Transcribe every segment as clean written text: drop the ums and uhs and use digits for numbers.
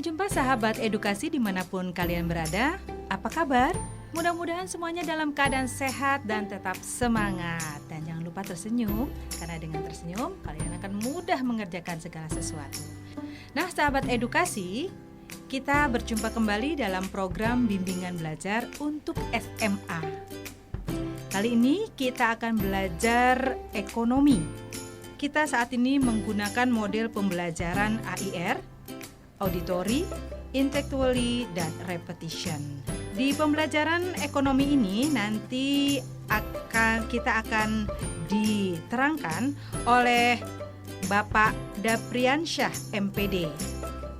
jumpa sahabat edukasi dimanapun kalian berada. Apa kabar? Mudah-mudahan semuanya dalam keadaan sehat dan tetap semangat. Dan jangan lupa tersenyum, karena dengan tersenyum kalian akan mudah mengerjakan segala sesuatu. Nah sahabat edukasi, kita berjumpa kembali dalam program bimbingan belajar untuk SMA. Kali ini kita akan belajar ekonomi. Kita saat ini menggunakan model pembelajaran AIR, Auditory, Intellectually, dan Repetition. Di pembelajaran ekonomi ini nanti kita akan diterangkan oleh Bapak Dapriansyah MPD.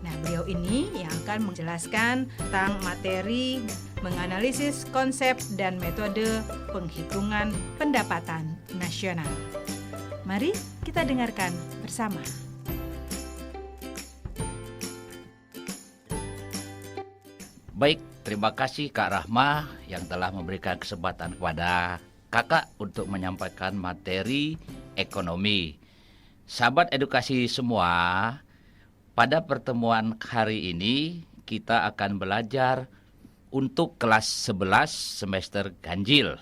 Nah, beliau ini yang akan menjelaskan tentang materi menganalisis konsep dan metode penghitungan pendapatan nasional. Mari kita dengarkan bersama. Baik, terima kasih Kak Rahma yang telah memberikan kesempatan kepada Kakak untuk menyampaikan materi ekonomi. Sahabat edukasi semua, pada pertemuan hari ini kita akan belajar untuk kelas 11 semester ganjil,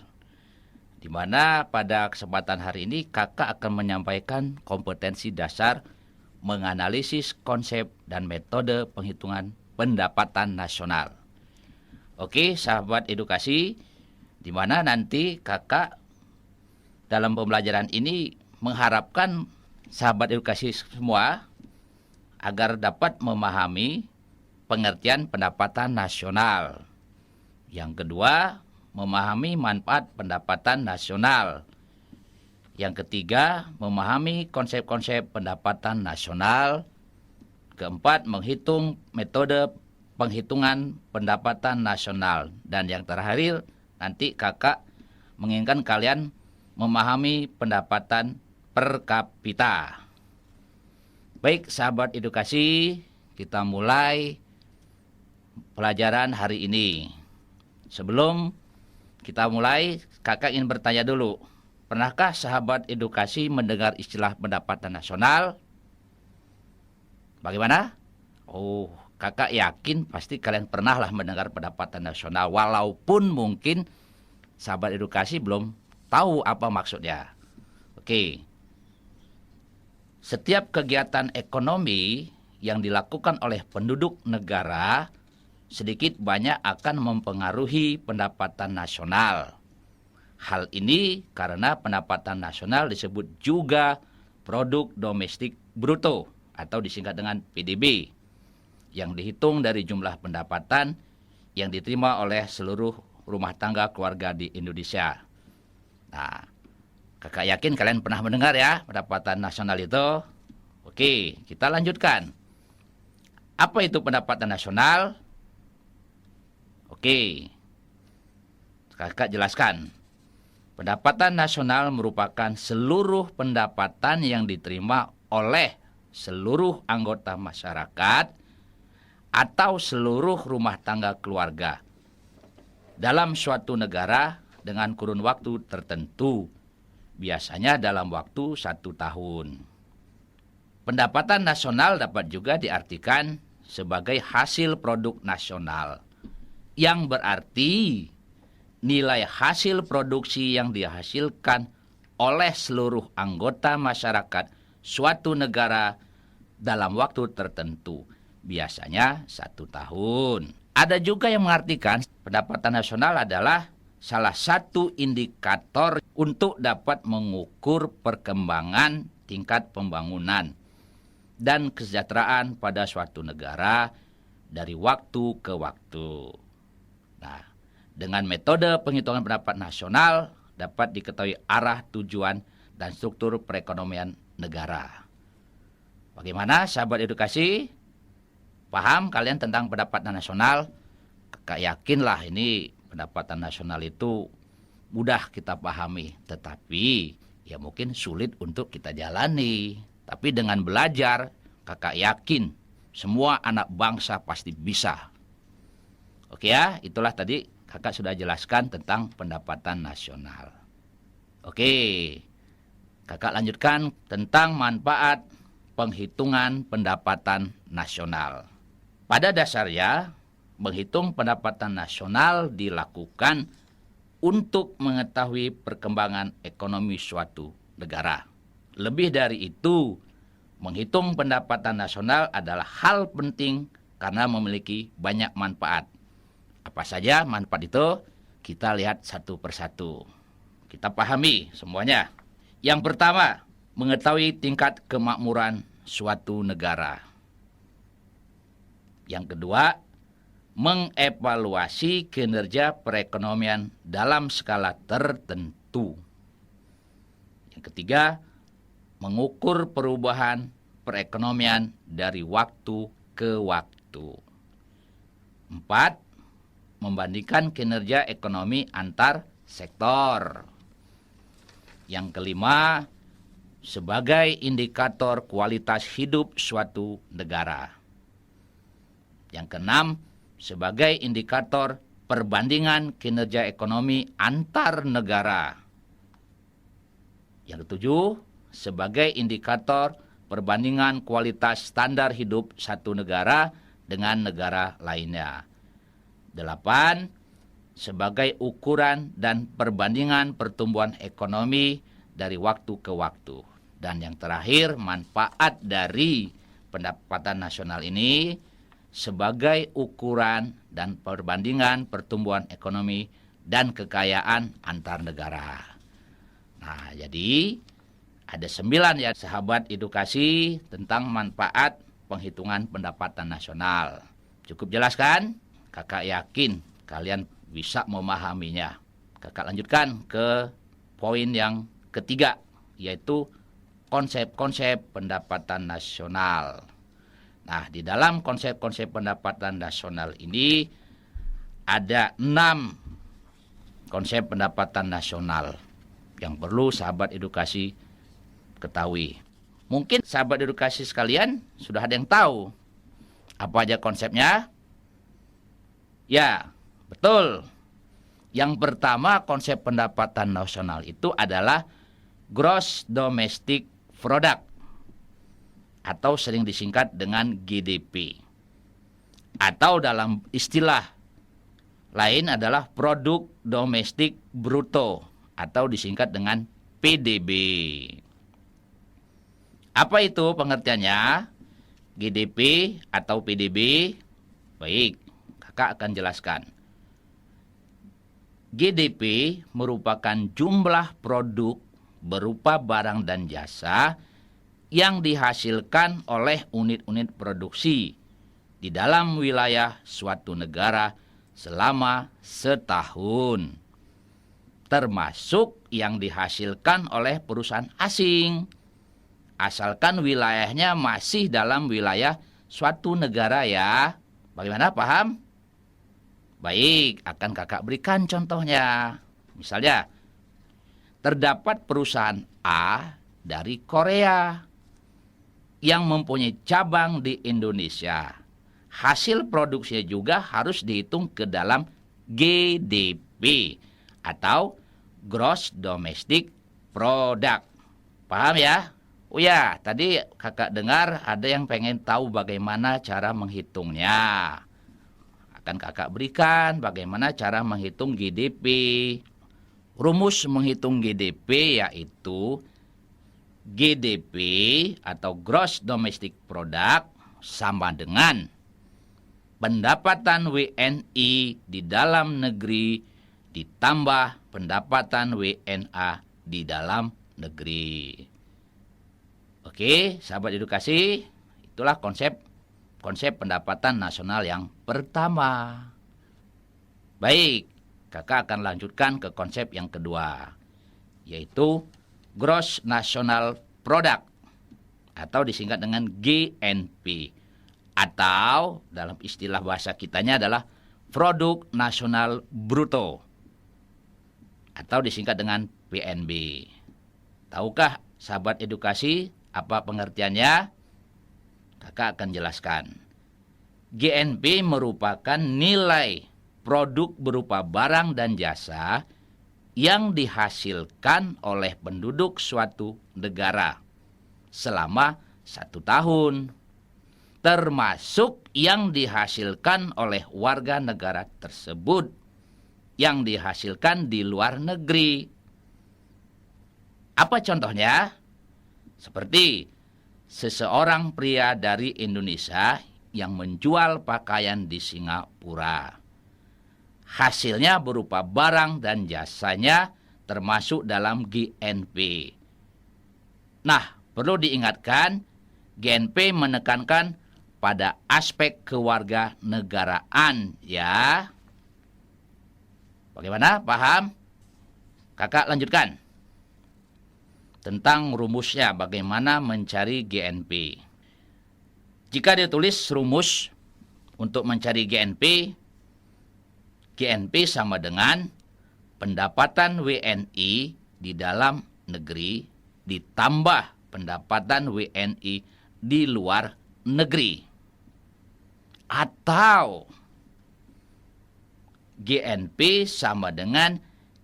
di mana pada kesempatan hari ini Kakak akan menyampaikan kompetensi dasar menganalisis konsep dan metode penghitungan pendapatan nasional. Oke, sahabat edukasi, di mana nanti Kakak dalam pembelajaran ini mengharapkan sahabat edukasi semua agar dapat memahami pengertian pendapatan nasional. Yang kedua, memahami manfaat pendapatan nasional. Yang ketiga, memahami konsep-konsep pendapatan nasional. Keempat, menghitung metode penghitungan pendapatan nasional. Dan yang terakhir, nanti Kakak menginginkan kalian memahami pendapatan per kapita. Baik, sahabat edukasi, kita mulai pelajaran hari ini. Sebelum kita mulai, Kakak ingin bertanya dulu. Pernahkah sahabat edukasi mendengar istilah pendapatan nasional? Bagaimana? Oh, Kakak yakin pasti kalian pernahlah mendengar pendapatan nasional, walaupun mungkin sahabat edukasi belum tahu apa maksudnya. Oke. Setiap kegiatan ekonomi yang dilakukan oleh penduduk negara sedikit banyak akan mempengaruhi pendapatan nasional. Hal ini karena pendapatan nasional disebut juga produk domestik bruto atau disingkat dengan PDB, yang dihitung dari jumlah pendapatan yang diterima oleh seluruh rumah tangga keluarga di Indonesia. Nah, Kakak yakin kalian pernah mendengar ya pendapatan nasional itu? Oke, kita lanjutkan. Apa itu pendapatan nasional? Oke, Kakak jelaskan. Pendapatan nasional merupakan seluruh pendapatan yang diterima oleh seluruh anggota masyarakat atau seluruh rumah tangga keluarga dalam suatu negara dengan kurun waktu tertentu, biasanya dalam waktu 1 tahun. Pendapatan nasional dapat juga diartikan sebagai hasil produk nasional, yang berarti nilai hasil produksi yang dihasilkan oleh seluruh anggota masyarakat suatu negara dalam waktu tertentu, biasanya 1 tahun. Ada juga yang mengartikan pendapatan nasional adalah salah satu indikator untuk dapat mengukur perkembangan tingkat pembangunan dan kesejahteraan pada suatu negara dari waktu ke waktu. Nah, dengan metode penghitungan pendapatan nasional dapat diketahui arah, tujuan, dan struktur perekonomian negara. Bagaimana sahabat edukasi? Paham kalian tentang pendapatan nasional? Kakak yakinlah ini pendapatan nasional itu mudah kita pahami, tetapi ya mungkin sulit untuk kita jalani. Tapi dengan belajar, Kakak yakin semua anak bangsa pasti bisa. Oke ya, itulah tadi Kakak sudah jelaskan tentang pendapatan nasional. Oke, Kakak lanjutkan tentang manfaat penghitungan pendapatan nasional. Pada dasarnya, menghitung pendapatan nasional dilakukan untuk mengetahui perkembangan ekonomi suatu negara. Lebih dari itu, menghitung pendapatan nasional adalah hal penting karena memiliki banyak manfaat. Apa saja manfaat itu? Kita lihat satu persatu. Kita pahami semuanya. Yang pertama, mengetahui tingkat kemakmuran suatu negara. Yang kedua, mengevaluasi kinerja perekonomian dalam skala tertentu. Yang ketiga, mengukur perubahan perekonomian dari waktu ke waktu. 4. Membandingkan kinerja ekonomi antar sektor. Yang kelima, sebagai indikator kualitas hidup suatu negara. Yang keenam, sebagai indikator perbandingan kinerja ekonomi antar negara. Yang ketujuh, sebagai indikator perbandingan kualitas standar hidup satu negara dengan negara lainnya. 8. Sebagai ukuran dan perbandingan pertumbuhan ekonomi dari waktu ke waktu. Dan yang terakhir, manfaat dari pendapatan nasional ini sebagai ukuran dan perbandingan pertumbuhan ekonomi dan kekayaan antar negara. Nah, jadi ada 9 ya sahabat edukasi tentang manfaat penghitungan pendapatan nasional. Cukup jelas kan? Kakak yakin kalian bisa memahaminya. Kakak lanjutkan ke poin yang ketiga, yaitu konsep-konsep pendapatan nasional. Nah, di dalam konsep-konsep pendapatan nasional ini ada 6 konsep pendapatan nasional yang perlu sahabat edukasi ketahui. Mungkin sahabat edukasi sekalian sudah ada yang tahu apa aja konsepnya? Ya, betul. Yang pertama konsep pendapatan nasional itu adalah Gross Domestic Product atau sering disingkat dengan GDP. Atau dalam istilah lain adalah Produk Domestik Bruto atau disingkat dengan PDB. Apa itu pengertiannya? GDP atau PDB? Baik, kakak akan jelaskan. GDP merupakan jumlah produk berupa barang dan jasa yang dihasilkan oleh unit-unit produksi di dalam wilayah suatu negara selama setahun, termasuk yang dihasilkan oleh perusahaan asing, asalkan wilayahnya masih dalam wilayah suatu negara ya. Bagaimana, paham? Baik, akan kakak berikan contohnya. Misalnya, terdapat perusahaan A dari Korea yang mempunyai cabang di Indonesia. Hasil produksinya juga harus dihitung ke dalam GDP atau Gross Domestic Product. Paham ya? Oh ya, tadi kakak dengar ada yang pengen tahu bagaimana cara menghitungnya. Akan kakak berikan bagaimana cara menghitung GDP. Rumus menghitung GDP yaitu GDP atau Gross Domestic Product sama dengan pendapatan WNI di dalam negeri ditambah pendapatan WNA di dalam negeri. Oke, sahabat edukasi, itulah konsep pendapatan nasional yang pertama. Baik, kakak akan lanjutkan ke konsep yang kedua, yaitu Gross National Product atau disingkat dengan GNP, atau dalam istilah bahasa kitanya adalah Produk Nasional Bruto atau disingkat dengan PNB. Tahukah sahabat edukasi apa pengertiannya? Kakak akan jelaskan. GNP merupakan nilai produk berupa barang dan jasa yang dihasilkan oleh penduduk suatu negara selama 1 tahun. termasuk yang dihasilkan oleh warga negara tersebut, yang dihasilkan di luar negeri. Apa contohnya? Seperti seseorang pria dari Indonesia yang menjual pakaian di Singapura. Hasilnya berupa barang dan jasanya termasuk dalam GNP. Nah, perlu diingatkan, GNP menekankan pada aspek kewarganegaraan, ya. Bagaimana? Paham? Kakak lanjutkan tentang rumusnya, bagaimana mencari GNP. Jika ditulis rumus untuk mencari GNP, GNP sama dengan pendapatan WNI di dalam negeri ditambah pendapatan WNI di luar negeri. Atau GNP sama dengan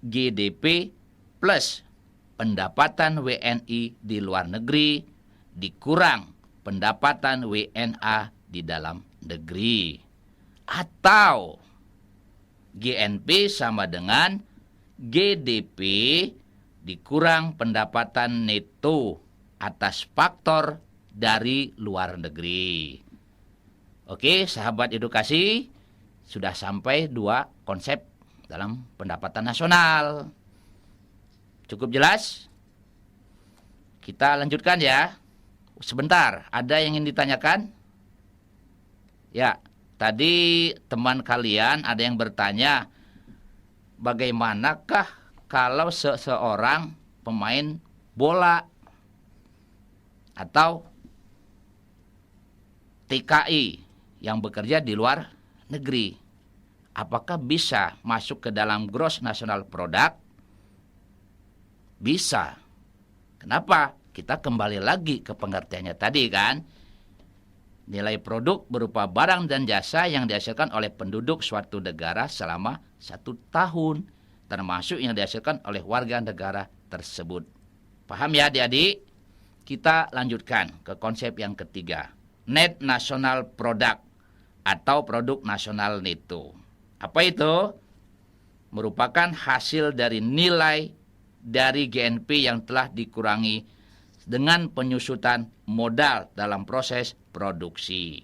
GDP plus pendapatan WNI di luar negeri dikurang pendapatan WNA di dalam negeri. Atau GNP sama dengan GDP dikurang pendapatan neto atas faktor dari luar negeri. Oke, sahabat edukasi, sudah sampai 2 konsep dalam pendapatan nasional. Cukup jelas? Kita lanjutkan ya. Sebentar, ada yang ingin ditanyakan? Ya, tadi teman kalian ada yang bertanya, bagaimanakah kalau seseorang pemain bola atau TKI yang bekerja di luar negeri, apakah bisa masuk ke dalam gross national product? Bisa. Kenapa? Kita kembali lagi ke pengertiannya tadi kan. Nilai produk berupa barang dan jasa yang dihasilkan oleh penduduk suatu negara selama 1 tahun, termasuk yang dihasilkan oleh warga negara tersebut. Paham ya adik-adik? Kita lanjutkan ke konsep yang ketiga, net national product atau produk nasional neto. Apa itu? Merupakan hasil dari nilai dari GNP yang telah dikurangi dengan penyusutan modal dalam proses produksi.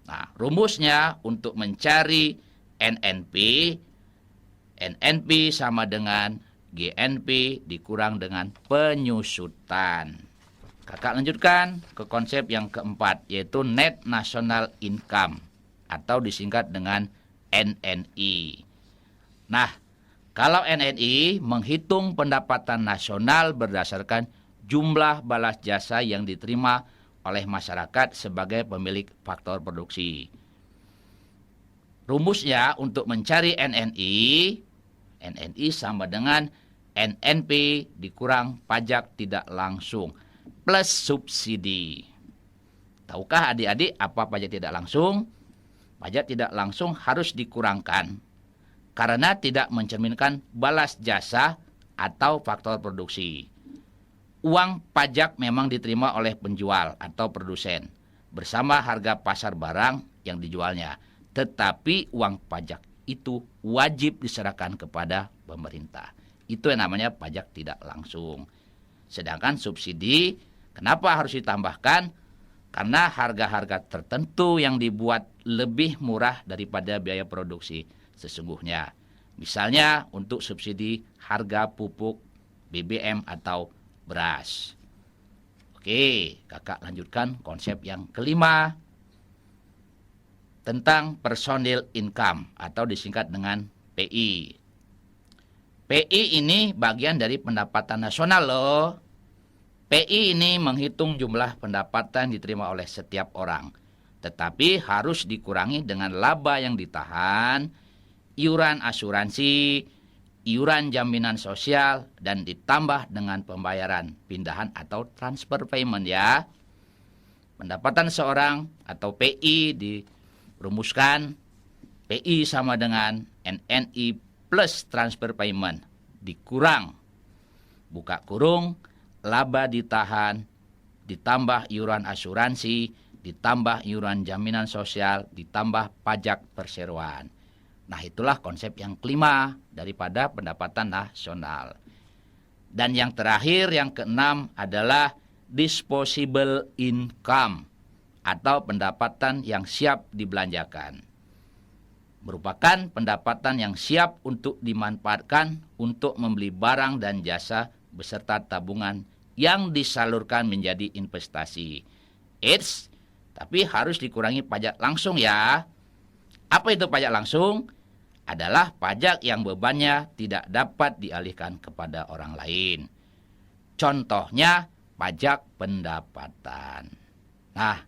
Nah, rumusnya untuk mencari NNP, NNP sama dengan GNP dikurang dengan penyusutan. Kakak lanjutkan ke konsep yang keempat, yaitu net national income atau disingkat dengan NNI. Nah, kalau NNI menghitung pendapatan nasional berdasarkan jumlah balas jasa yang diterima oleh masyarakat sebagai pemilik faktor produksi. Rumusnya untuk mencari NNI, NNI sama dengan NNP dikurang pajak tidak langsung plus subsidi. Tahukah adik-adik apa pajak tidak langsung? Pajak tidak langsung harus dikurangkan karena tidak mencerminkan balas jasa atau faktor produksi. Uang pajak memang diterima oleh penjual atau produsen bersama harga pasar barang yang dijualnya, tetapi uang pajak itu wajib diserahkan kepada pemerintah. Itu yang namanya pajak tidak langsung. Sedangkan subsidi, kenapa harus ditambahkan? Karena harga-harga tertentu yang dibuat lebih murah daripada biaya produksi sesungguhnya. Misalnya untuk subsidi harga pupuk, BBM atau beras. Oke, kakak lanjutkan konsep yang kelima tentang personal income atau disingkat dengan PI. PI ini bagian dari pendapatan nasional loh. PI ini menghitung jumlah pendapatan diterima oleh setiap orang, tetapi harus dikurangi dengan laba yang ditahan, iuran asuransi, iuran jaminan sosial, dan ditambah dengan pembayaran pindahan atau transfer payment ya. Pendapatan seorang atau PI dirumuskan, PI sama dengan NNI plus transfer payment dikurang, buka kurung, laba ditahan, ditambah iuran asuransi, ditambah iuran jaminan sosial, ditambah pajak perseroan. Nah, itulah konsep yang kelima daripada pendapatan nasional. Dan yang terakhir, yang keenam adalah disposable income atau pendapatan yang siap dibelanjakan. Merupakan pendapatan yang siap untuk dimanfaatkan untuk membeli barang dan jasa beserta tabungan yang disalurkan menjadi investasi. Tapi harus dikurangi pajak langsung ya. Apa itu pajak langsung? Adalah pajak yang bebannya tidak dapat dialihkan kepada orang lain. Contohnya pajak pendapatan. Nah,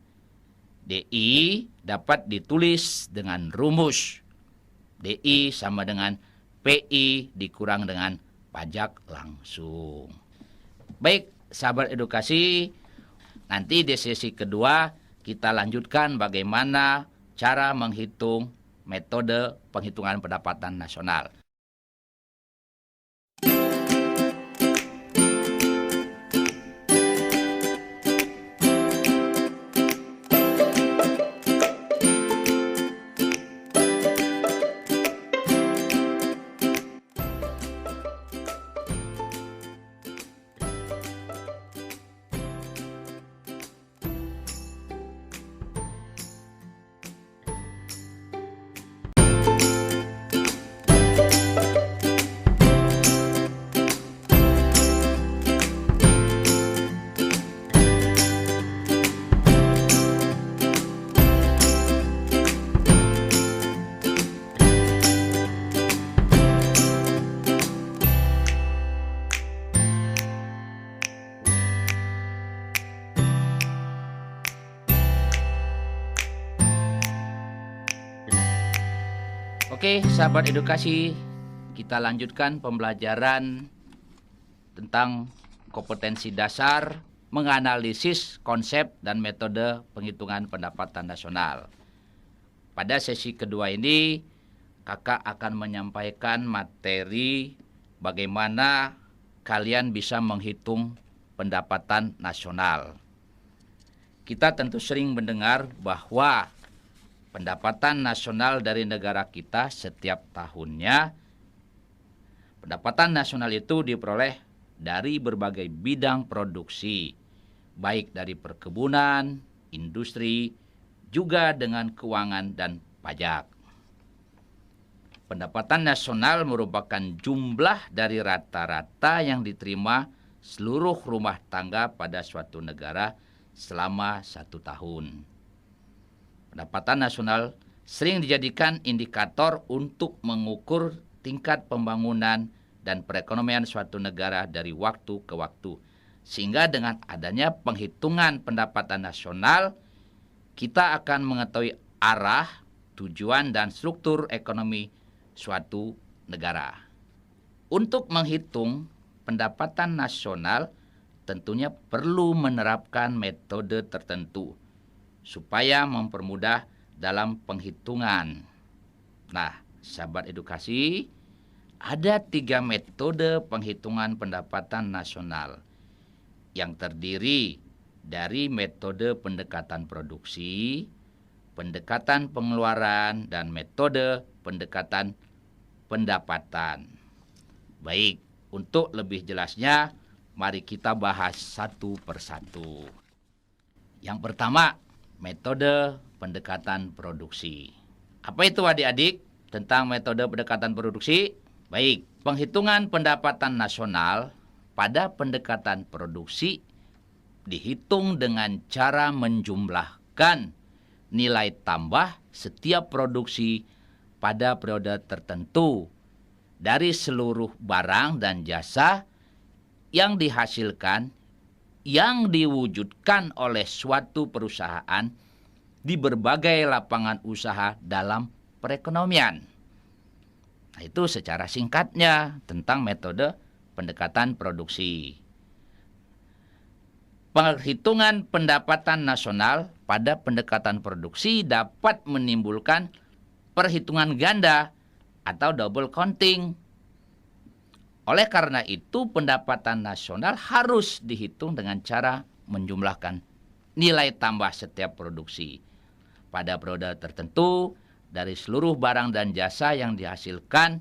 DI dapat ditulis dengan rumus. DI sama dengan PI dikurang dengan pajak langsung. Baik, sahabat edukasi, nanti di sesi kedua kita lanjutkan bagaimana cara menghitung metode penghitungan pendapatan nasional. Oke, sahabat edukasi, kita lanjutkan pembelajaran tentang kompetensi dasar menganalisis konsep dan metode penghitungan pendapatan nasional. Pada sesi kedua ini, kakak akan menyampaikan materi bagaimana kalian bisa menghitung pendapatan nasional. Kita tentu sering mendengar bahwa pendapatan nasional dari negara kita setiap tahunnya, pendapatan nasional itu diperoleh dari berbagai bidang produksi, baik dari perkebunan, industri, juga dengan keuangan dan pajak. Pendapatan nasional merupakan jumlah dari rata-rata yang diterima seluruh rumah tangga pada suatu negara selama 1 tahun. Pendapatan nasional sering dijadikan indikator untuk mengukur tingkat pembangunan dan perekonomian suatu negara dari waktu ke waktu. Sehingga dengan adanya penghitungan pendapatan nasional, kita akan mengetahui arah, tujuan, dan struktur ekonomi suatu negara. Untuk menghitung pendapatan nasional, tentunya perlu menerapkan metode tertentu supaya mempermudah dalam penghitungan. Nah, sahabat edukasi, ada 3 metode penghitungan pendapatan nasional yang terdiri dari metode pendekatan produksi, pendekatan pengeluaran, dan metode pendekatan pendapatan. Baik, untuk lebih jelasnya, mari kita bahas satu persatu. Yang pertama, metode pendekatan produksi. Apa itu adik-adik tentang metode pendekatan produksi? Baik, penghitungan pendapatan nasional pada pendekatan produksi dihitung dengan cara menjumlahkan nilai tambah setiap produksi pada periode tertentu dari seluruh barang dan jasa yang dihasilkan, yang diwujudkan oleh suatu perusahaan di berbagai lapangan usaha dalam perekonomian. Nah, itu secara singkatnya tentang metode pendekatan produksi. Penghitungan pendapatan nasional pada pendekatan produksi dapat menimbulkan perhitungan ganda atau double counting. Oleh karena itu, pendapatan nasional harus dihitung dengan cara menjumlahkan nilai tambah setiap produksi. Pada periode tertentu, dari seluruh barang dan jasa yang dihasilkan,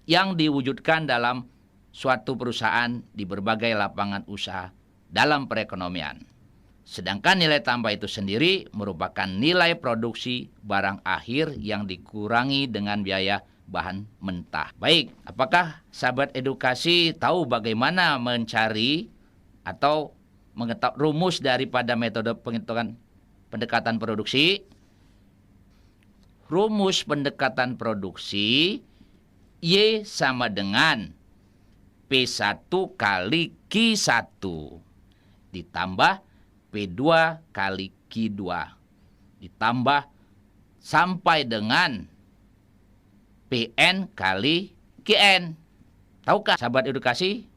yang diwujudkan dalam suatu perusahaan di berbagai lapangan usaha dalam perekonomian. Sedangkan nilai tambah itu sendiri merupakan nilai produksi barang akhir yang dikurangi dengan biaya bahan mentah. Baik, apakah sahabat edukasi tahu bagaimana mencari atau mengetahui rumus daripada metode penghitungan pendekatan produksi? Rumus pendekatan produksi Y sama dengan P1 kali Q1 ditambah P2 kali Q2 ditambah sampai dengan PN kali QN. Tahukah sahabat edukasi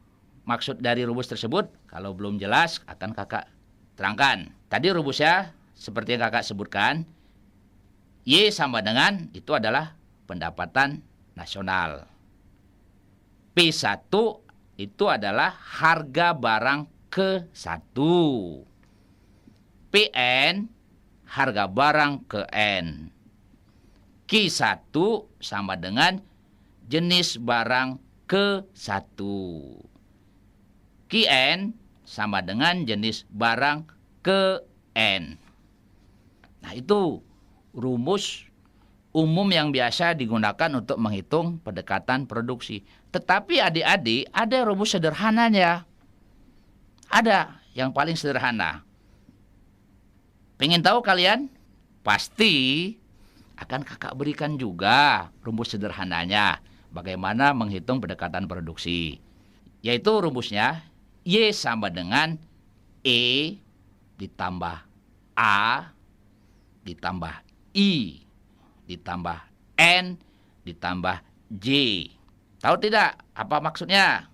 maksud dari rumus tersebut? Kalau belum jelas akan kakak terangkan. Tadi rumusnya seperti yang kakak sebutkan, Y sama dengan itu adalah pendapatan nasional. P1 itu adalah harga barang ke-1. PN harga barang ke-N. Q1 sama dengan jenis barang ke-1. QN sama dengan jenis barang ke-N. Nah, itu rumus umum yang biasa digunakan untuk menghitung pendekatan produksi. Tetapi adik-adik, ada rumus sederhananya. Ada yang paling sederhana. Pengen tahu kalian? Pasti akan kakak berikan juga rumus sederhananya. Bagaimana menghitung pendekatan produksi. Yaitu rumusnya Y sama dengan E ditambah A ditambah I ditambah N ditambah J. Tahu tidak apa maksudnya?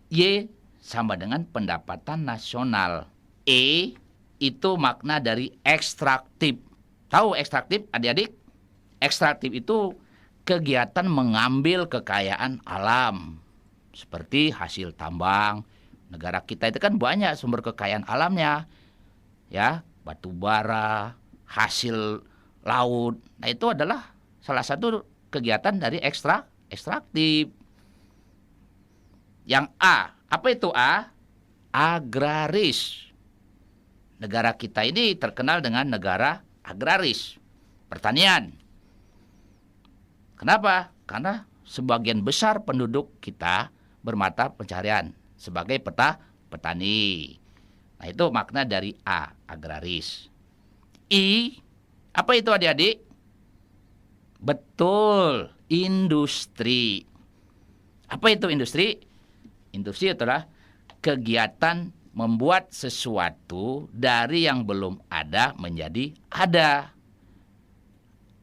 Y sama dengan pendapatan nasional. E itu makna dari ekstraktif. Tahu ekstraktif adik-adik? Ekstraktif itu kegiatan mengambil kekayaan alam. Seperti hasil tambang. Negara kita itu kan banyak sumber kekayaan alamnya. Ya, batu bara, hasil laut. Nah, itu adalah salah satu kegiatan dari ekstraktif. Yang A, apa itu A? Agraris. Negara kita ini terkenal dengan negara agraris, pertanian. Kenapa? Karena sebagian besar penduduk kita bermata pencaharian sebagai petani. Nah, itu makna dari A, agraris. I, apa itu adik-adik? Betul, industri. Apa itu industri? Industri adalah kegiatan membuat sesuatu dari yang belum ada menjadi ada.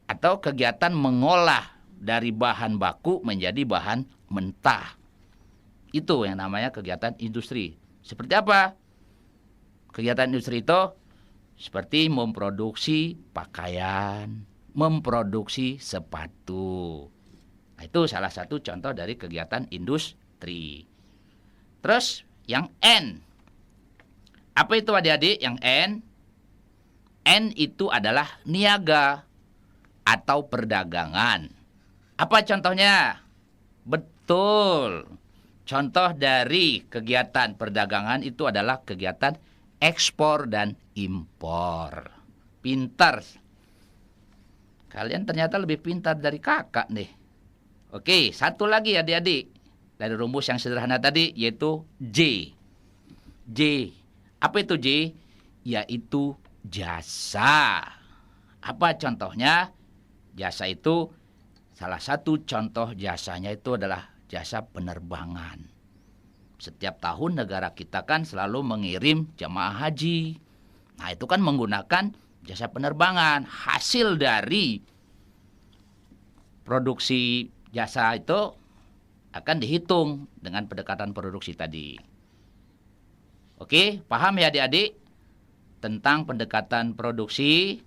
Atau kegiatan mengolah dari bahan baku menjadi bahan mentah. Itu yang namanya kegiatan industri. Seperti apa? Kegiatan industri itu seperti memproduksi pakaian, memproduksi sepatu. Nah, itu salah satu contoh dari kegiatan industri. Terus yang N. Apa itu adik-adik yang N? N itu adalah niaga atau perdagangan. Apa contohnya? Betul. Contoh dari kegiatan perdagangan itu adalah kegiatan ekspor dan impor. Pintar. Kalian ternyata lebih pintar dari kakak nih. Oke, satu lagi adik-adik. Dari rumus yang sederhana tadi yaitu J. J. Apa itu J? Yaitu jasa. Apa contohnya? Jasa itu salah satu contoh jasanya itu adalah jasa penerbangan. Setiap tahun negara kita kan selalu mengirim jemaah haji. Nah, itu kan menggunakan jasa penerbangan. Hasil dari produksi jasa itu akan dihitung dengan pendekatan produksi tadi. Oke, paham ya adik-adik tentang pendekatan produksi?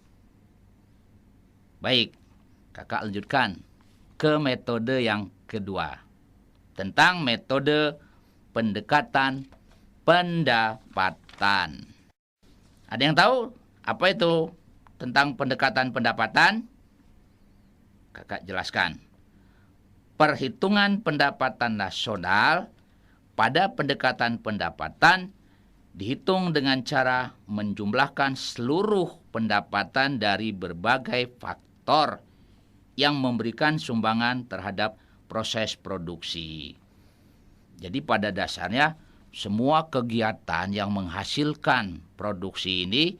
Baik, kakak lanjutkan ke metode yang kedua. Tentang metode pendekatan pendapatan. Ada yang tahu apa itu tentang pendekatan pendapatan? Kakak jelaskan. Perhitungan pendapatan nasional pada pendekatan pendapatan dihitung dengan cara menjumlahkan seluruh pendapatan dari berbagai faktor yang memberikan sumbangan terhadap proses produksi. Jadi pada dasarnya semua kegiatan yang menghasilkan produksi ini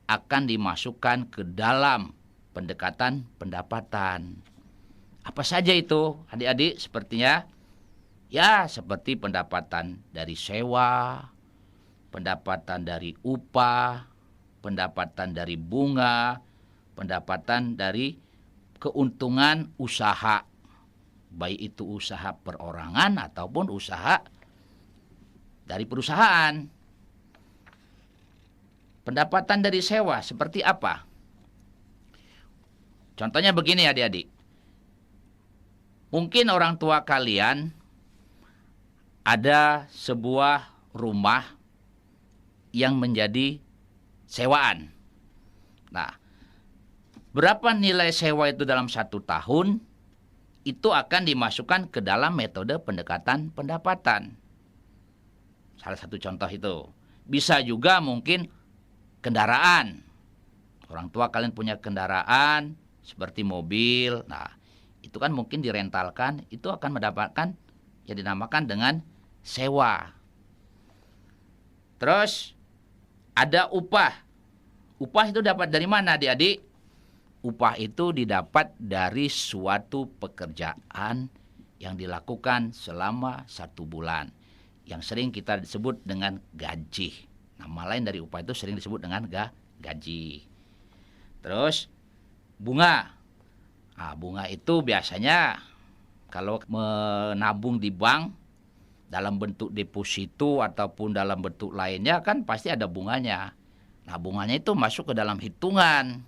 akan dimasukkan ke dalam pendekatan pendapatan. Apa saja itu, adik-adik? Sepertinya ya seperti pendapatan dari sewa, pendapatan dari upah, pendapatan dari bunga, pendapatan dari keuntungan usaha, baik itu usaha perorangan ataupun usaha dari perusahaan. Pendapatan dari sewa seperti apa? Contohnya begini adik-adik. Mungkin orang tua kalian ada sebuah rumah yang menjadi sewaan. Nah, berapa nilai sewa itu dalam 1 tahun, itu akan dimasukkan ke dalam metode pendekatan pendapatan. Salah satu contoh itu. Bisa juga mungkin kendaraan. Orang tua kalian punya kendaraan seperti mobil. Nah, itu kan mungkin direntalkan, itu akan mendapatkan yang dinamakan dengan sewa. Terus ada upah. Upah itu dapat dari mana, adik-adik? Upah itu didapat dari suatu pekerjaan yang dilakukan selama 1 bulan, yang sering kita sebut dengan gaji. Nama lain dari upah itu sering disebut dengan gaji. Terus bunga. Nah, bunga itu biasanya kalau menabung di bank dalam bentuk deposito ataupun dalam bentuk lainnya kan pasti ada bunganya. Nah, bunganya itu masuk ke dalam hitungan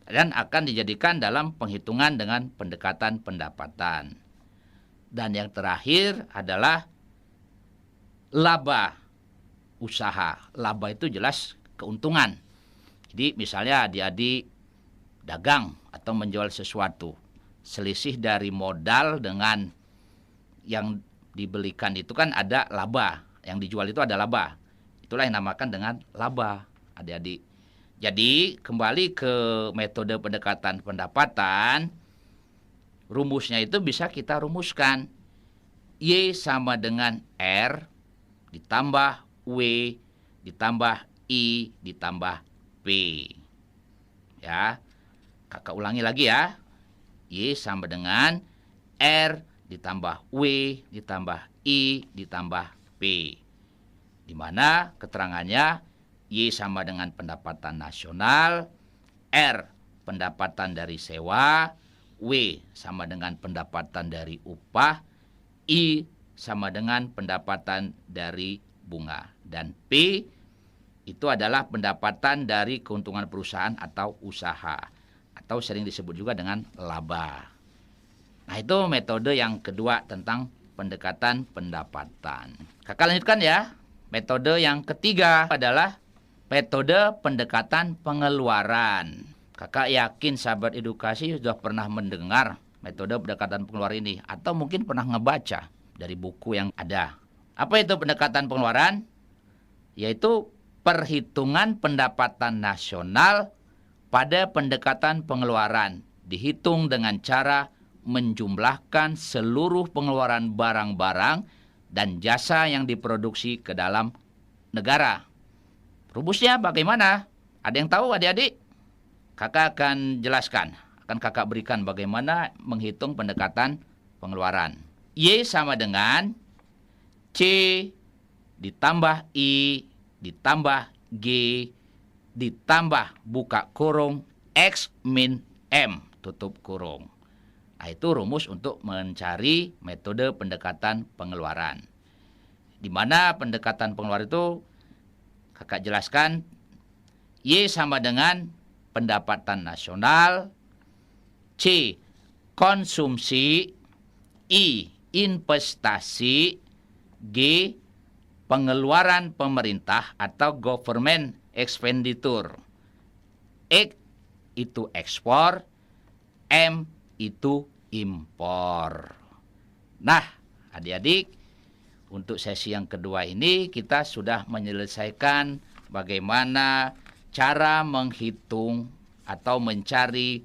dan akan dijadikan dalam penghitungan dengan pendekatan pendapatan. Dan yang terakhir adalah laba usaha. Laba itu jelas keuntungan. Jadi misalnya adik-adik dagang atau menjual sesuatu, selisih dari modal dengan yang dibelikan itu kan ada laba, yang dijual itu ada laba. Itulah yang dinamakan dengan laba, adik-adik. Jadi kembali ke metode pendekatan pendapatan, rumusnya itu bisa kita rumuskan. Y sama dengan R ditambah W ditambah I ditambah P. Ya, kakak ulangi lagi ya. Y sama dengan R ditambah W ditambah I ditambah P. Di mana keterangannya Y sama dengan pendapatan nasional, R pendapatan dari sewa, W sama dengan pendapatan dari upah, I sama dengan pendapatan dari bunga, dan P itu adalah pendapatan dari keuntungan perusahaan atau usaha, atau sering disebut juga dengan laba. Nah, itu metode yang kedua tentang pendekatan pendapatan. Kakak lanjutkan ya. Metode yang ketiga adalah metode pendekatan pengeluaran. Kakak yakin sahabat edukasi sudah pernah mendengar metode pendekatan pengeluaran ini, atau mungkin pernah ngebaca dari buku yang ada. Apa itu pendekatan pengeluaran? Yaitu perhitungan pendapatan nasional pada pendekatan pengeluaran. Dihitung dengan cara menjumlahkan seluruh pengeluaran barang-barang dan jasa yang diproduksi ke dalam negara. Rumusnya bagaimana? Ada yang tahu adik-adik? Kakak akan jelaskan. Akan kakak berikan bagaimana menghitung pendekatan pengeluaran. Y sama dengan C ditambah I ditambah G ditambah buka kurung X min M tutup kurung. Nah, itu rumus untuk mencari metode pendekatan pengeluaran. Di mana pendekatan pengeluaran itu kakak jelaskan, Y sama dengan pendapatan nasional, C konsumsi, I investasi, G pengeluaran pemerintah atau government expenditure. E itu ekspor, M itu impor. Nah, adik-adik, untuk sesi yang kedua ini kita sudah menyelesaikan bagaimana cara menghitung atau mencari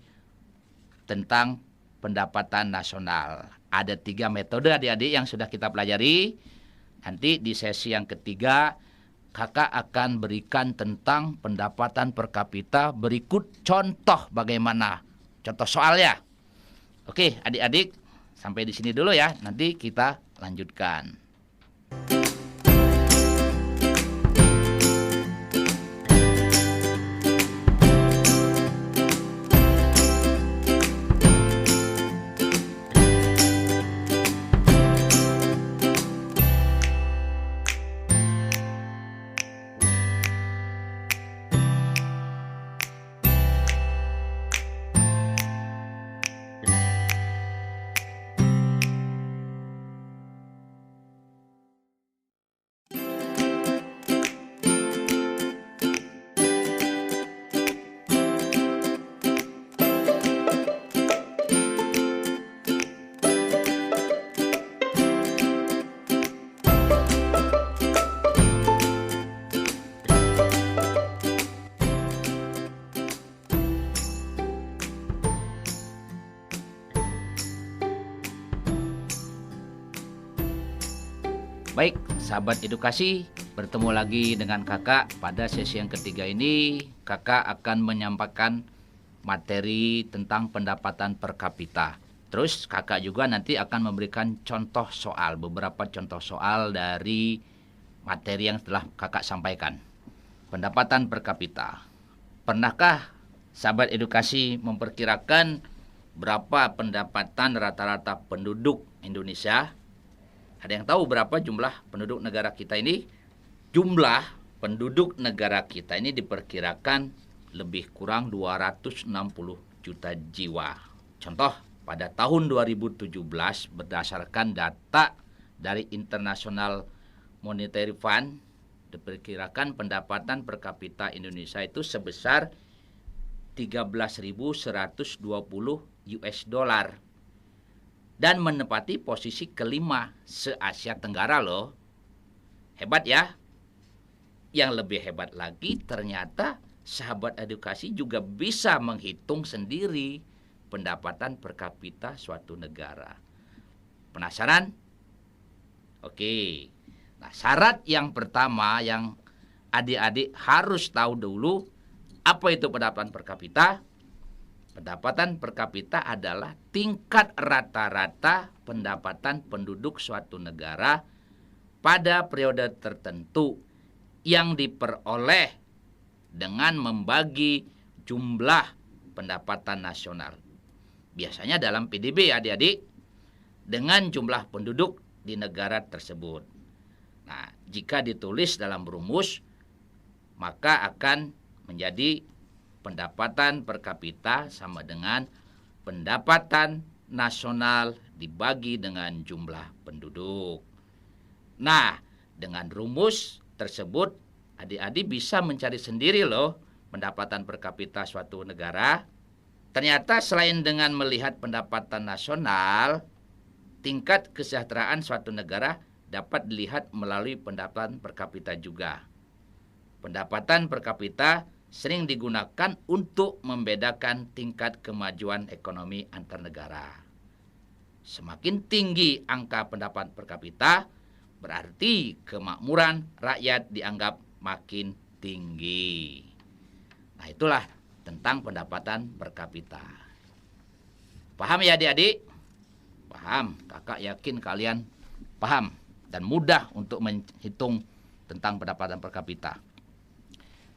tentang pendapatan nasional. Ada 3 metode adik-adik yang sudah kita pelajari. Nanti di sesi yang ketiga, kakak akan berikan tentang pendapatan per kapita berikut contoh bagaimana. Contoh soalnya. Oke, adik-adik, sampai di sini dulu ya. Nanti kita lanjutkan. Baik, sahabat edukasi, bertemu lagi dengan kakak pada sesi yang ketiga ini. Kakak akan menyampaikan materi tentang pendapatan per kapita. Terus kakak juga nanti akan memberikan contoh soal, beberapa contoh soal dari materi yang telah kakak sampaikan. Pendapatan per kapita. Pernahkah sahabat edukasi memperkirakan berapa pendapatan rata-rata penduduk Indonesia? Ada yang tahu berapa jumlah penduduk negara kita ini? Jumlah penduduk negara kita ini diperkirakan lebih kurang 260 juta jiwa. Contoh, pada tahun 2017 berdasarkan data dari International Monetary Fund, diperkirakan pendapatan per kapita Indonesia itu sebesar 13.120 US dollar. Dan menempati posisi kelima se-Asia Tenggara loh. Hebat ya. Yang lebih hebat lagi ternyata sahabat edukasi juga bisa menghitung sendiri pendapatan per kapita suatu negara. Penasaran? Oke. Nah, syarat yang pertama yang adik-adik harus tahu dulu, apa itu pendapatan per kapita? Pendapatan per kapita adalah tingkat rata-rata pendapatan penduduk suatu negara pada periode tertentu yang diperoleh dengan membagi jumlah pendapatan nasional. Biasanya dalam PDB adik-adik, dengan jumlah penduduk di negara tersebut. Nah, jika ditulis dalam rumus, maka akan menjadi pendapatan per kapita sama dengan pendapatan nasional dibagi dengan jumlah penduduk. Nah, dengan rumus tersebut adik-adik bisa mencari sendiri loh pendapatan per kapita suatu negara. Ternyata selain dengan melihat pendapatan nasional, tingkat kesejahteraan suatu negara dapat dilihat melalui pendapatan per kapita juga. Pendapatan per kapita sering digunakan untuk membedakan tingkat kemajuan ekonomi antar negara. Semakin tinggi angka pendapatan per kapita, berarti kemakmuran rakyat dianggap makin tinggi. Nah, itulah tentang pendapatan per kapita. Paham ya adik-adik? Paham, kakak yakin kalian paham dan mudah untuk menghitung tentang pendapatan per kapita.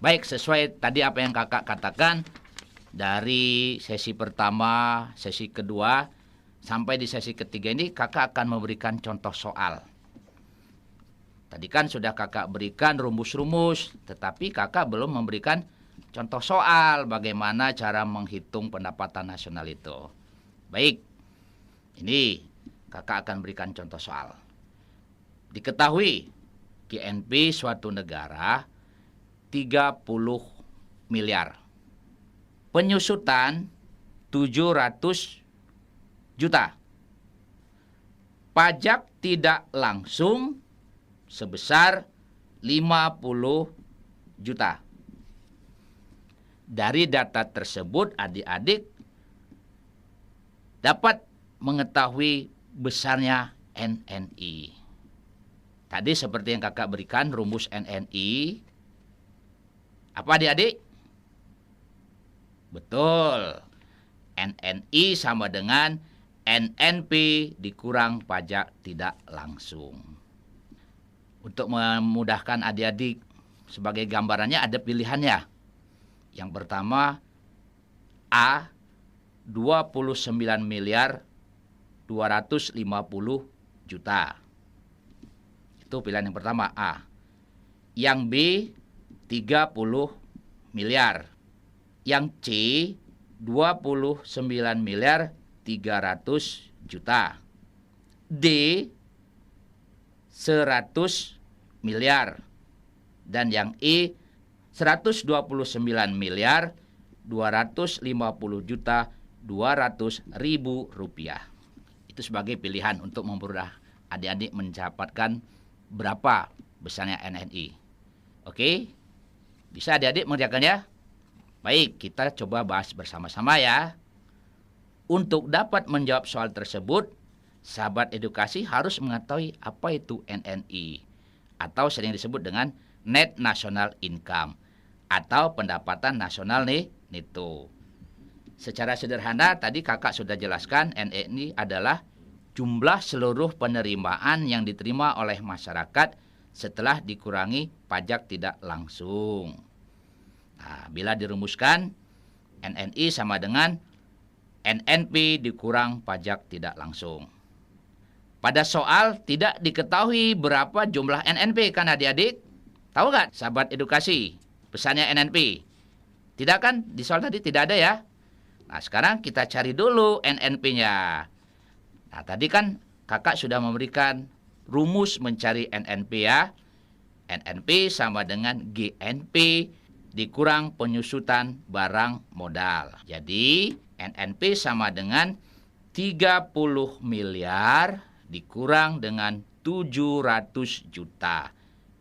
Baik, sesuai tadi apa yang kakak katakan, dari sesi pertama, sesi kedua, sampai di sesi ketiga ini kakak akan memberikan contoh soal. Tadi kan sudah kakak berikan rumus-rumus, tetapi kakak belum memberikan contoh soal bagaimana cara menghitung pendapatan nasional itu. Baik, ini kakak akan berikan contoh soal. Diketahui GNP suatu negara miliar. Penyusutan 700 juta. Pajak tidak langsung sebesar 50 juta. Dari data tersebut adik-adik dapat mengetahui besarnya NNI. Tadi seperti yang kakak berikan rumus NNI. Apa adik-adik? Betul. NNI sama dengan NNP dikurang pajak tidak langsung. Untuk memudahkan adik-adik, sebagai gambarannya ada pilihannya. Yang pertama, A, 29 miliar 250 juta. Itu pilihan yang pertama, A. Yang B, 30 miliar. Yang C, 29 miliar 300 juta. D, 100 miliar. Dan yang E, 129 miliar 250 juta 200 ribu rupiah. Itu sebagai pilihan untuk mempermudah adik-adik mendapatkan berapa besarnya NNI. Oke? Bisa adik-adik mengerjakannya? Baik, kita coba bahas bersama-sama ya. Untuk dapat menjawab soal tersebut, sahabat edukasi harus mengetahui apa itu NNI atau sering disebut dengan Net National Income atau pendapatan nasional neto. Secara sederhana tadi kakak sudah jelaskan NNI adalah jumlah seluruh penerimaan yang diterima oleh masyarakat setelah dikurangi pajak tidak langsung. Nah, bila dirumuskan, NNI sama dengan NNP dikurang pajak tidak langsung. Pada soal tidak diketahui berapa jumlah NNP kan adik-adik? Tahu nggak sahabat edukasi besarnya NNP? Tidak kan? Di soal tadi tidak ada ya? Nah, sekarang kita cari dulu NNP-nya. Nah, tadi kan kakak sudah memberikan rumus mencari NNP ya. NNP sama dengan GNP dikurang penyusutan barang modal. Jadi, NNP sama dengan 30 miliar dikurang dengan 700 juta.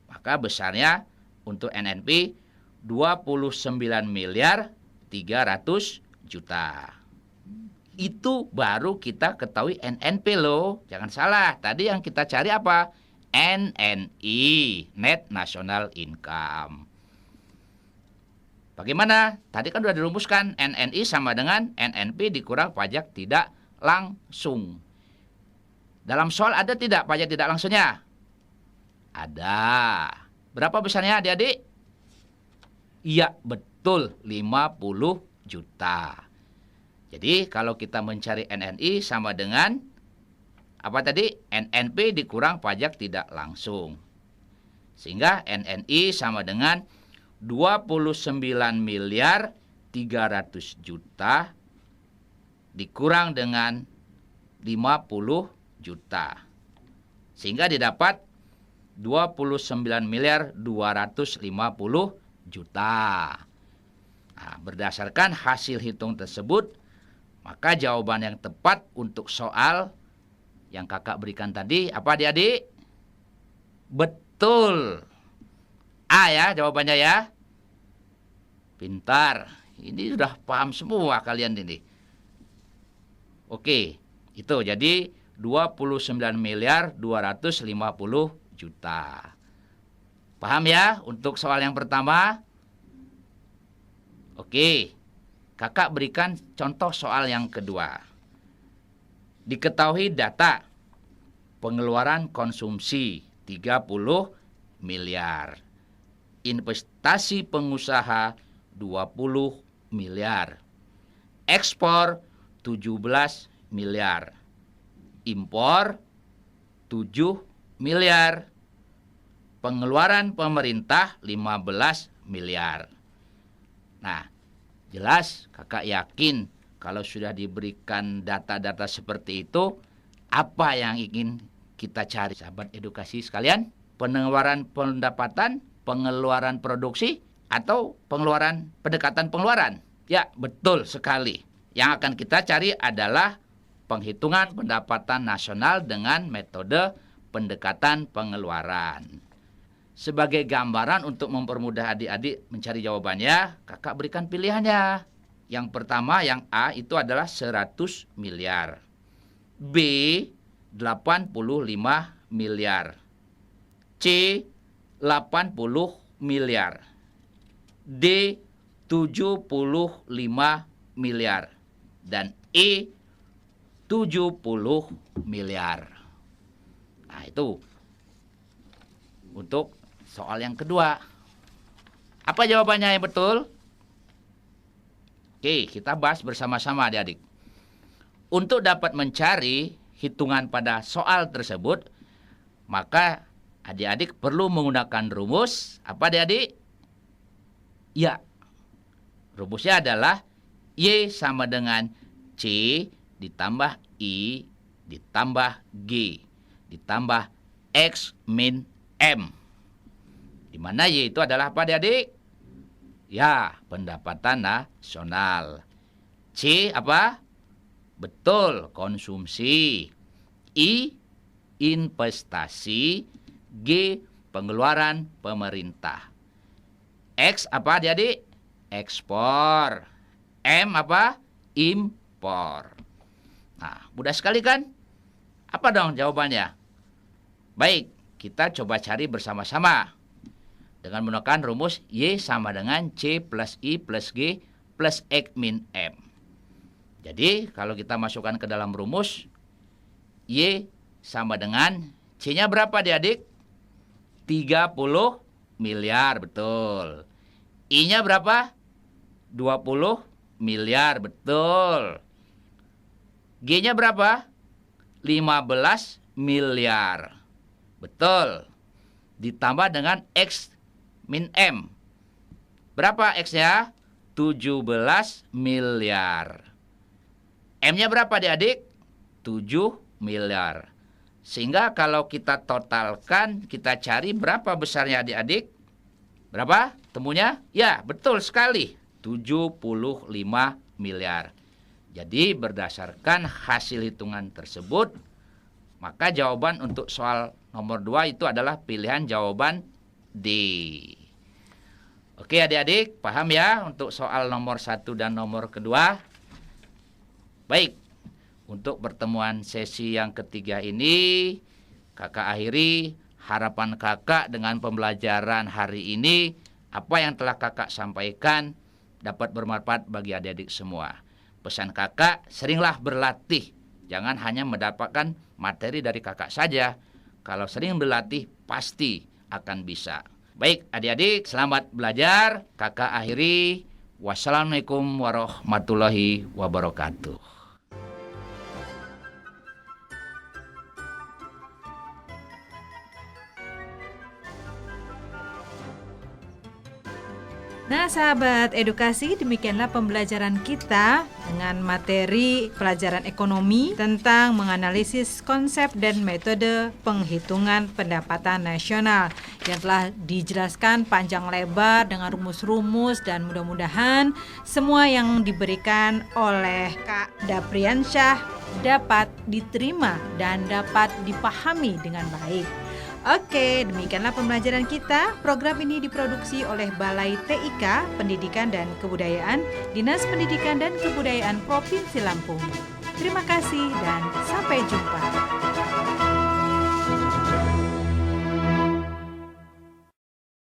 Maka besarnya untuk NNP 29 miliar 300 juta. Itu baru kita ketahui NNP loh. Jangan salah, tadi yang kita cari apa? NNI, Net National Income. Bagaimana? Tadi kan sudah dirumuskan NNI sama dengan NNP dikurang pajak tidak langsung. Dalam soal ada tidak pajak tidak langsungnya? Ada. Berapa besarnya adik-adik? Iya, betul 50 juta. Jadi kalau kita mencari NNI sama dengan apa tadi? NNP dikurang pajak tidak langsung. Sehingga NNI sama dengan 29 miliar 300 juta dikurang dengan 50 juta. Sehingga didapat 29 miliar 250 juta. Nah, berdasarkan hasil hitung tersebut, maka jawaban yang tepat untuk soal yang kakak berikan tadi apa adik-adik? Betul. A ya jawabannya ya. Pintar. Ini sudah paham semua kalian ini. Oke, itu jadi 29 miliar 250 juta. Paham ya untuk soal yang pertama? Oke, kakak berikan contoh soal yang kedua. Diketahui data pengeluaran konsumsi 30 miliar. Investasi pengusaha 20 miliar. Ekspor 17 miliar. Impor 7 miliar. Pengeluaran pemerintah 15 miliar. Nah, jelas kakak yakin kalau sudah diberikan data-data seperti itu, apa yang ingin kita cari sahabat edukasi sekalian? Pengeluaran pendapatan, pengeluaran produksi, atau pendekatan pengeluaran? Ya, betul sekali. Yang akan kita cari adalah penghitungan pendapatan nasional dengan metode pendekatan pengeluaran. Sebagai gambaran untuk mempermudah adik-adik mencari jawabannya, kakak berikan pilihannya. Yang pertama, yang A itu adalah 100 miliar. B, 85 miliar. C, 80 miliar. D, 75 miliar. Dan E, 70 miliar. Nah, itu untuk soal yang kedua. Apa jawabannya yang betul? Oke, kita bahas bersama-sama adik-adik. Untuk dapat mencari hitungan pada soal tersebut, maka adik-adik perlu menggunakan rumus. Apa adik-adik? Ya, rumusnya adalah Y sama dengan C ditambah I ditambah G ditambah X min M. Di mana Y itu adalah apa adik-adik? Ya, pendapatan nasional. C apa? Betul, konsumsi. I, investasi. G, pengeluaran pemerintah. X apa adik-adik? Ekspor. M apa? Impor. Nah, mudah sekali kan? Apa dong jawabannya? Baik, kita coba cari bersama-sama. Dengan menggunakan rumus Y sama dengan C plus I plus G plus X min M. Jadi, kalau kita masukkan ke dalam rumus, Y sama dengan C-nya berapa adik-adik? 30 miliar, betul. I-nya berapa? 20 miliar, betul. G-nya berapa? 15 miliar. Betul. Ditambah dengan X min M. Berapa X-nya? 17 miliar. M-nya berapa adik-adik? 7 miliar. Sehingga kalau kita totalkan, kita cari berapa besarnya adik-adik? Berapa temunya? Ya, betul sekali. 75 miliar. Jadi berdasarkan hasil hitungan tersebut, maka jawaban untuk soal nomor 2 itu adalah pilihan jawaban D. Oke adik-adik, paham ya untuk soal nomor 1 dan nomor kedua? Baik, untuk pertemuan sesi yang ketiga ini, kakak akhiri harapan kakak dengan pembelajaran hari ini. Apa yang telah kakak sampaikan dapat bermanfaat bagi adik-adik semua. Pesan kakak, seringlah berlatih. Jangan hanya mendapatkan materi dari kakak saja. Kalau sering berlatih, pasti akan bisa. Baik adik-adik, selamat belajar. Kakak akhiri. Wassalamualaikum warahmatullahi wabarakatuh. Nah sahabat edukasi, demikianlah pembelajaran kita dengan materi pelajaran ekonomi tentang menganalisis konsep dan metode penghitungan pendapatan nasional yang telah dijelaskan panjang lebar dengan rumus-rumus, dan mudah-mudahan semua yang diberikan oleh Kak Dapriansyah dapat diterima dan dapat dipahami dengan baik. Oke, demikianlah pembelajaran kita. Program ini diproduksi oleh Balai TIK, Pendidikan dan Kebudayaan, Dinas Pendidikan dan Kebudayaan Provinsi Lampung. Terima kasih dan sampai jumpa.